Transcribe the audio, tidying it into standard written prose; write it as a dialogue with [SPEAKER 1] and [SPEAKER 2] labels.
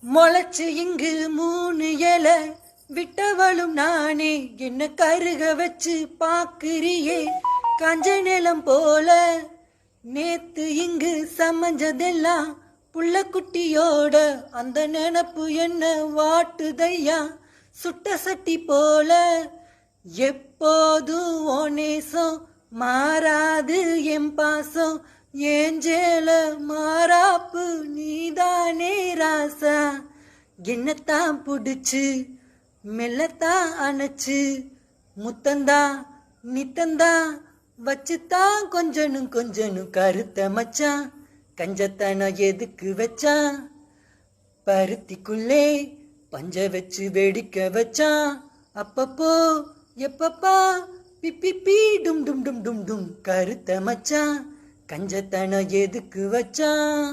[SPEAKER 1] முளைச்சு இங்கு 3 இலை விட்டவளும் நானே, என்ன கருக வச்சு பாக்குறியே காஞ்ச நிலம் போல. நேத்து இங்கு சமைஞ்சதெல்லாம் புள்ள குட்டியோட, அந்த நினப்பு என்ன வாட்டுதையா சுட்ட சட்டி போல. எப்போதும் ஓ நேசம் மாறாது என் பாசம், ஏஞ்சேல மாறாப்பு நீதானே ராசா. என்னத்தான் புடிச்சு மெல்லத்தான் அணைச்சு, முத்தந்தா நித்தந்தா வச்சுத்தான் கொஞ்சனும் கொஞ்சனும் கருத்த மச்சான். கஞ்சத்தனம் எதுக்கு வச்சான், பருத்திக்குள்ளே பஞ்ச வச்சு வெடிக்க வச்சான். அப்பப்போ எப்பப்பா பிப்பி டும் டும் டும் டும் டும் கருத்த மச்சான். கஞ்சத்தனம் எதுக்கு வச்சான்.